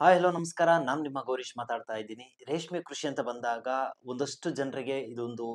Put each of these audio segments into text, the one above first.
Hi hello ನಮಸ್ಕಾರ. ನಾನು ನಿಮ್ಮ ಗೌರೀಶ್ ಮಾತಾಡ್ತಾ ಇದ್ದೀನಿ. ರೇಷ್ಮೆ ಕೃಷಿ ಅಂತ ಬಂದಾಗ ಒಂದಷ್ಟು ಜನರಿಗೆ ಇದೊಂದು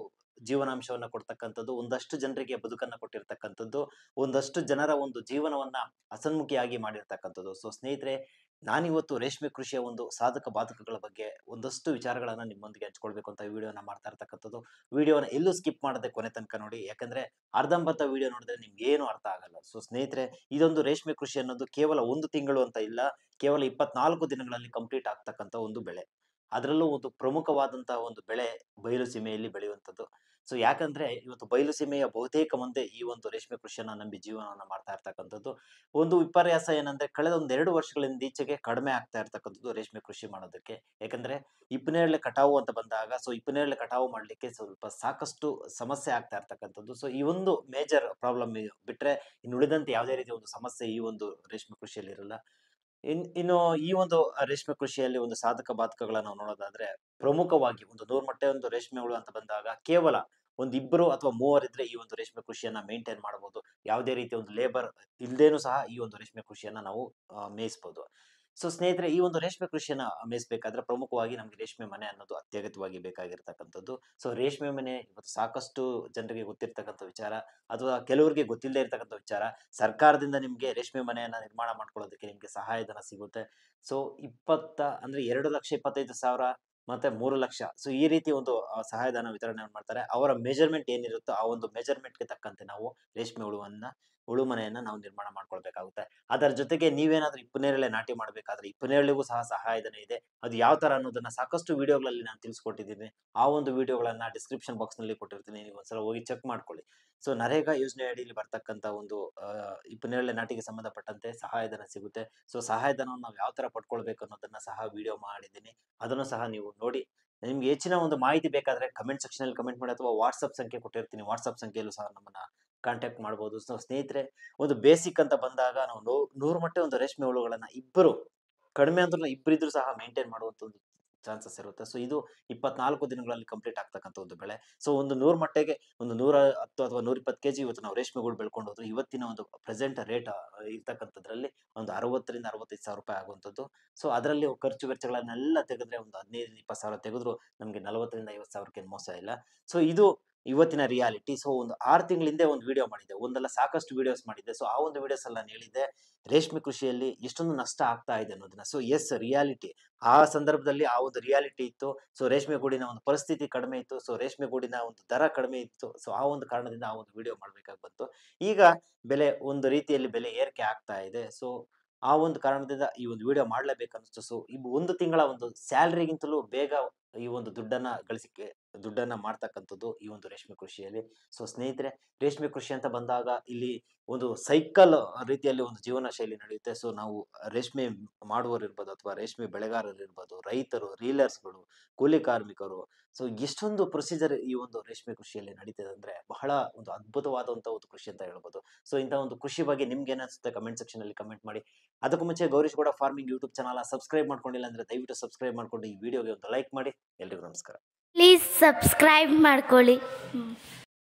ಜೀವನಾಂಶವನ್ನ ಕೊಡ್ತಕ್ಕಂಥದ್ದು, ಒಂದಷ್ಟು ಜನರಿಗೆ ಬದುಕನ್ನ ಕೊಟ್ಟಿರ್ತಕ್ಕಂಥದ್ದು, ಒಂದಷ್ಟು ಜನರ ಒಂದು ಜೀವನವನ್ನ ಹಸನ್ಮುಖಿಯಾಗಿ ಮಾಡಿರ್ತಕ್ಕಂಥದ್ದು. ಸೊ ಸ್ನೇಹಿತರೆ, ನಾನಿವತ್ತು ರೇಷ್ಮೆ ಕೃಷಿಯ ಒಂದು ಸಾಧಕ ಬಾಧಕಗಳ ಬಗ್ಗೆ ಒಂದಷ್ಟು ವಿಚಾರಗಳನ್ನ ನಿಮ್ಮೊಂದಿಗೆ ಹಂಚ್ಕೊಳ್ಬೇಕು ಅಂತ ಈ ವಿಡಿಯೋನ ಮಾಡ್ತಾ ಇರ್ತಕ್ಕಂಥದ್ದು. ವಿಡಿಯೋನ ಎಲ್ಲೂ ಸ್ಕಿಪ್ ಮಾಡದೆ ಕೊನೆ ತನಕ ನೋಡಿ, ಯಾಕಂದ್ರೆ ಅರ್ಧಂಬರ್ಧ ವಿಡಿಯೋ ನೋಡಿದ್ರೆ ನಿಮ್ಗೆ ಏನು ಅರ್ಥ ಆಗಲ್ಲ. ಸೊ ಸ್ನೇಹಿತರೆ, ಇದೊಂದು ರೇಷ್ಮೆ ಕೃಷಿ ಅನ್ನೋದು ಕೇವಲ ಒಂದು ತಿಂಗಳು ಅಂತ ಇಲ್ಲ, ಕೇವಲ 24 ದಿನಗಳಲ್ಲಿ ಕಂಪ್ಲೀಟ್ ಆಗ್ತಕ್ಕಂಥ ಒಂದು ಬೆಳೆ. ಅದರಲ್ಲೂ ಒಂದು ಪ್ರಮುಖವಾದಂತಹ ಒಂದು ಬೆಳೆ ಬಯಲು ಸೀಮೆಯಲ್ಲಿ ಬೆಳೆಯುವಂಥದ್ದು. ಸೊ ಯಾಕಂದ್ರೆ ಇವತ್ತು ಬಯಲು ಸೀಮೆಯ ಬಹುತೇಕ ಮಂದಿ ಈ ಒಂದು ರೇಷ್ಮೆ ಕೃಷಿಯನ್ನ ನಂಬಿ ಜೀವನವನ್ನ ಮಾಡ್ತಾ ಇರ್ತಕ್ಕಂಥದ್ದು. ಒಂದು ವಿಪರ್ಯಾಸ ಏನಂದ್ರೆ ಕಳೆದ ಒಂದ್ 2 ವರ್ಷಗಳಿಂದ ಈಚೆಗೆ ಕಡಿಮೆ ಆಗ್ತಾ ಇರ್ತಕ್ಕಂಥದ್ದು ರೇಷ್ಮೆ ಕೃಷಿ ಮಾಡೋದಕ್ಕೆ. ಯಾಕಂದ್ರೆ ಹಿಪ್ಪನೇರಳೆ ಕಟಾವು ಅಂತ ಬಂದಾಗ, ಸೊ ಹಿಪ್ಪನೇರಳೆ ಕಟಾವು ಮಾಡ್ಲಿಕ್ಕೆ ಸ್ವಲ್ಪ ಸಾಕಷ್ಟು ಸಮಸ್ಯೆ ಆಗ್ತಾ ಇರ್ತಕ್ಕಂಥದ್ದು. ಸೊ ಈ ಒಂದು ಮೇಜರ್ ಪ್ರಾಬ್ಲಮ್ ಬಿಟ್ರೆ ಇನ್ನುಳಿದಂತೆ ಯಾವುದೇ ರೀತಿಯ ಒಂದು ಸಮಸ್ಯೆ ಈ ಒಂದು ರೇಷ್ಮೆ ಕೃಷಿಯಲ್ಲಿ ಇರಲ್ಲ. ಇನ್ನು ಈ ಒಂದು ರೇಷ್ಮೆ ಕೃಷಿಯಲ್ಲಿ ಒಂದು ಸಾಧಕ ಬಾಧಕಗಳನ್ನ ನಾವು ನೋಡೋದಾದ್ರೆ, ಪ್ರಮುಖವಾಗಿ ಒಂದು 100 ಮೊಟ್ಟೆ ಒಂದು ರೇಷ್ಮೆ ಹುಳು ಅಂತ ಬಂದಾಗ ಕೇವಲ ಒಂದ್ ಇಬ್ರು ಅಥವಾ ಮೂವರಿದ್ರೆ ಈ ಒಂದು ರೇಷ್ಮೆ ಕೃಷಿಯನ್ನ ಮೇಂಟೈನ್ ಮಾಡಬಹುದು. ಯಾವುದೇ ರೀತಿಯ ಒಂದು ಲೇಬರ್ ಇಲ್ದೇನು ಸಹ ಈ ಒಂದು ರೇಷ್ಮೆ ಕೃಷಿಯನ್ನ ನಾವು ಮೇಯಿಸಬಹುದು. ಸೊ ಸ್ನೇಹಿತರೆ, ಈ ಒಂದು ರೇಷ್ಮೆ ಕೃಷಿಯನ್ನ ಮೇಯಿಸಬೇಕಾದ್ರೆ ಪ್ರಮುಖವಾಗಿ ನಮ್ಗೆ ರೇಷ್ಮೆ ಮನೆ ಅನ್ನೋದು ಅತ್ಯಗತ್ಯವಾಗಿ ಬೇಕಾಗಿರ್ತಕ್ಕಂಥದ್ದು. ಸೊ ರೇಷ್ಮೆ ಮನೆ ಇವತ್ತು ಸಾಕಷ್ಟು ಜನರಿಗೆ ಗೊತ್ತಿರ್ತಕ್ಕಂಥ ವಿಚಾರ, ಅಥವಾ ಕೆಲವರಿಗೆ ಗೊತ್ತಿಲ್ಲದೆ ಇರ್ತಕ್ಕಂಥ ವಿಚಾರ. ಸರ್ಕಾರದಿಂದ ನಿಮ್ಗೆ ರೇಷ್ಮೆ ಮನೆಯನ್ನ ನಿರ್ಮಾಣ ಮಾಡ್ಕೊಳ್ಳೋದಕ್ಕೆ ನಿಮ್ಗೆ ಸಹಾಯಧನ ಸಿಗುತ್ತೆ. ಸೊ ಅಂದ್ರೆ 2,25,000 ಮತ್ತೆ 3,00,000. ಸೊ ಈ ರೀತಿ ಒಂದು ಸಹಾಯಧನ ವಿತರಣೆ ಮಾಡ್ತಾರೆ. ಅವರ ಮೆಜರ್ಮೆಂಟ್ ಏನಿರುತ್ತೋ ಆ ಒಂದು ಮೆಜರ್ಮೆಂಟ್‌ಗೆ ತಕ್ಕಂತೆ ನಾವು ರೇಷ್ಮೆ ಹುಳು ಮನೆಯನ್ನ ನಾವು ನಿರ್ಮಾಣ ಮಾಡ್ಕೊಳ್ಬೇಕಾಗುತ್ತೆ. ಅದರ ಜೊತೆಗೆ ನೀವೇನಾದ್ರೂ ಹಿಪ್ಪನೇರಳೆ ನಾಟಿ ಮಾಡ್ಬೇಕಾದ್ರೆ ಹಿಪ್ಪನೇರಳೆಗೂ ಸಹ ಸಹಾಯಧನ ಇದೆ. ಅದು ಯಾವ ತರ ಅನ್ನೋದನ್ನ ಸಾಕಷ್ಟು ವಿಡಿಯೋಗಳಲ್ಲಿ ನಾನು ತಿಳಿಸ್ಕೊಟ್ಟಿದ್ದೀನಿ. ಆ ಒಂದು ವಿಡಿಯೋಗಳನ್ನ ಡಿಸ್ಕ್ರಿಪ್ಷನ್ ಬಾಕ್ಸ್ ನಲ್ಲಿ ಕೊಟ್ಟಿರ್ತೀನಿ. ನೀವು ಒಂದ್ಸಲ ಹೋಗಿ ಚೆಕ್ ಮಾಡ್ಕೊಳ್ಳಿ. ಸೊ ನರೇಗಾ ಯೋಜನೆ ಅಡಿಯಲ್ಲಿ ಬರ್ತಕ್ಕಂತ ಒಂದು ಹಿಪ್ಪನೇರಳೆ ನಾಟಿಗೆ ಸಂಬಂಧಪಟ್ಟಂತೆ ಸಹಾಯಧನ ಸಿಗುತ್ತೆ. ಸೊ ಸಹಾಯಧನವನ್ನು ನಾವು ಯಾವ ತರ ಪಡ್ಕೊಳ್ಬೇಕು ಅನ್ನೋದನ್ನ ಸಹ ವಿಡಿಯೋ ಮಾಡಿದ್ದೀನಿ. ಅದನ್ನು ಸಹ ನೀವು ನೋಡಿ. ನಿಮ್ಗೆ ಹೆಚ್ಚಿನ ಒಂದು ಮಾಹಿತಿ ಬೇಕಾದ್ರೆ ಕಮೆಂಟ್ ಸೆಕ್ಷನ್ ಅಲ್ಲಿ ಕಮೆಂಟ್ ಮಾಡಿ, ಅಥವಾ ವಾಟ್ಸ್ಆಪ್ ಸಂಖ್ಯೆ ಕೊಟ್ಟಿರ್ತೀನಿ. ವಾಟ್ಸ್ಆಪ್ ಸಂಖ್ಯೆಯಲ್ಲೂ ಸಹ ನಮ್ಮನ್ನ ಕಾಂಟ್ಯಾಕ್ಟ್ ಮಾಡಬಹುದು. ಸೊ ಸ್ನೇಹಿತರೆ, ಒಂದು ಬೇಸಿಕ್ ಅಂತ ಬಂದಾಗ ನಾವು 100 ಮೊಟ್ಟೆ ಒಂದು ರೇಷ್ಮೆ ಹುಳುಗಳನ್ನ ಇಬ್ಬರು, ಕಡಿಮೆ ಅಂದ್ರೂ ಇಬ್ಬರಿದ್ರು ಸಹ ಮೇಂಟೈನ್ ಮಾಡುವಂತ ಒಂದು ಚಾನ್ಸಸ್ ಇರುತ್ತೆ. ಸೊ ಇದು 24 ದಿನಗಳಲ್ಲಿ ಕಂಪ್ಲೀಟ್ ಆಗ್ತಕ್ಕಂಥ ಒಂದು ಬೆಳೆ. ಸೊ ಒಂದು 100 ಮೊಟ್ಟೆಗೆ ಒಂದು 110 ಅಥವಾ 120 ಕೆಜಿ ಇವತ್ತು ನಾವು ರೇಷ್ಮೆಗೂಡು ಬೆಳ್ಕೊಂಡು ಹೋದ್ರೆ ಇವತ್ತಿನ ಒಂದು ಪ್ರೆಸೆಂಟ್ ರೇಟ್ ಇರ್ತಕ್ಕಂಥದ್ರಲ್ಲಿ ಒಂದು 60,000 ರಿಂದ 65,000 ರೂಪಾಯಿ ಆಗುವಂಥದ್ದು. ಸೊ ಅದರಲ್ಲಿ ಖರ್ಚು ವೆಚ್ಚಗಳನ್ನೆಲ್ಲ ತೆಗೆದ್ರೆ ಒಂದು 15,000 ರಿಂದ 20,000 ತೆಗೆದ್ರು ನಮಗೆ 40,000 ರಿಂದ 50,000ಕ್ಕೆ ಮೋಸ ಇಲ್ಲ. ಸೊ ಇದು ಇವತ್ತಿನ ರಿಯಾಲಿಟಿ. ಸೊ ಒಂದು 6 ತಿಂಗಳ ಹಿಂದೆ ಒಂದು ವಿಡಿಯೋ ಮಾಡಿದ್ದೆ, ಒಂದಲ್ಲ ಸಾಕಷ್ಟು ವಿಡಿಯೋಸ್ ಮಾಡಿದ್ದೆ. ಸೊ ಆ ಒಂದು ವಿಡಿಯೋಸ್ ಅಲ್ಲಿ ನಾನು ಹೇಳಿದ್ದೆ ರೇಷ್ಮೆ ಕೃಷಿಯಲ್ಲಿ ಎಷ್ಟೊಂದು ನಷ್ಟ ಆಗ್ತಾ ಇದೆ ಅನ್ನೋದನ್ನ. So yes, reality. ಆ ಸಂದರ್ಭದಲ್ಲಿ ಆ ಒಂದು ರಿಯಾಲಿಟಿ ಇತ್ತು. ಸೊ ರೇಷ್ಮೆ ಗೂಡಿನ ಒಂದು ಪರಿಸ್ಥಿತಿ ಕಡಿಮೆ ಇತ್ತು. ಸೊ ರೇಷ್ಮೆ ಗೂಡಿನ ಒಂದು ದರ ಕಡಿಮೆ ಇತ್ತು. ಸೊ ಆ ಒಂದು ಕಾರಣದಿಂದ ಆ ಒಂದು ವಿಡಿಯೋ ಮಾಡ್ಬೇಕಾಗಿ ಬಂತು. ಈಗ ಬೆಲೆ ಒಂದು ರೀತಿಯಲ್ಲಿ ಬೆಲೆ ಏರಿಕೆ ಆಗ್ತಾ ಇದೆ. ಸೊ ಆ ಒಂದು ಕಾರಣದಿಂದ ಈ ಒಂದು ವಿಡಿಯೋ ಮಾಡ್ಲೇಬೇಕನ್ನಿಸ್ತು. ಸೊ ಈ ಒಂದು ತಿಂಗಳ ಒಂದು ಸ್ಯಾಲರಿಗಿಂತಲೂ ಬೇಗ ಈ ಒಂದು ದುಡ್ಡನ್ನ ಮಾಡ್ತಕ್ಕಂಥದ್ದು ಈ ಒಂದು ರೇಷ್ಮೆ ಕೃಷಿಯಲ್ಲಿ. ಸೊ ಸ್ನೇಹಿತರೆ, ರೇಷ್ಮೆ ಕೃಷಿ ಅಂತ ಬಂದಾಗ ಇಲ್ಲಿ ಒಂದು ಸೈಕಲ್ ರೀತಿಯಲ್ಲಿ ಒಂದು ಜೀವನ ಶೈಲಿ ನಡೆಯುತ್ತೆ. ಸೊ ನಾವು ರೇಷ್ಮೆ ಮಾಡುವವರು ಇರ್ಬೋದು, ಅಥವಾ ರೇಷ್ಮೆ ಬೆಳೆಗಾರರು ಇರ್ಬೋದು, ರೈತರು, ರೀಲರ್ಸ್‌ಗಳು, ಕೂಲಿ ಕಾರ್ಮಿಕರು. ಸೊ ಎಷ್ಟೊಂದು ಪ್ರೊಸೀಜರ್ ಈ ಒಂದು ರೇಷ್ಮೆ ಕೃಷಿಯಲ್ಲಿ ನಡೀತದೆ ಅಂದ್ರೆ ಬಹಳ ಒಂದು ಅದ್ಭುತವಾದಂತಹ ಒಂದು ಕೃಷಿ ಅಂತ ಹೇಳ್ಬೋದು. ಸೊ ಇಂತಹ ಒಂದು ಕೃಷಿ ಬಗ್ಗೆ ನಿಮ್ಗೆ ಏನಿಸುತ್ತೆ ಕಮೆಂಟ್ ಸೆಕ್ಷನ್ ಅಲ್ಲಿ ಕಮೆಂಟ್ ಮಾಡಿ. ಅದಕ್ಕೂ ಮುಂಚೆ Gourish Gowda farming YouTube channel subscribe ಮಾಡ್ಕೊಂಡಿಲ್ಲ ಅಂದ್ರೆ ದಯವಿಟ್ಟು ಸಬ್ಸ್ಕ್ರೈಬ್ ಮಾಡ್ಕೊಂಡು ಈ ವಿಡಿಯೋಗೆ ಒಂದು ಲೈಕ್ ಮಾಡಿ. ಎಲ್ರಿಗೂ ನಮಸ್ಕಾರ. ಪ್ಲೀಸ್ ಸಬ್ಸ್ಕ್ರೈಬ್ ಮಾಡ್ಕೊಳ್ಳಿ.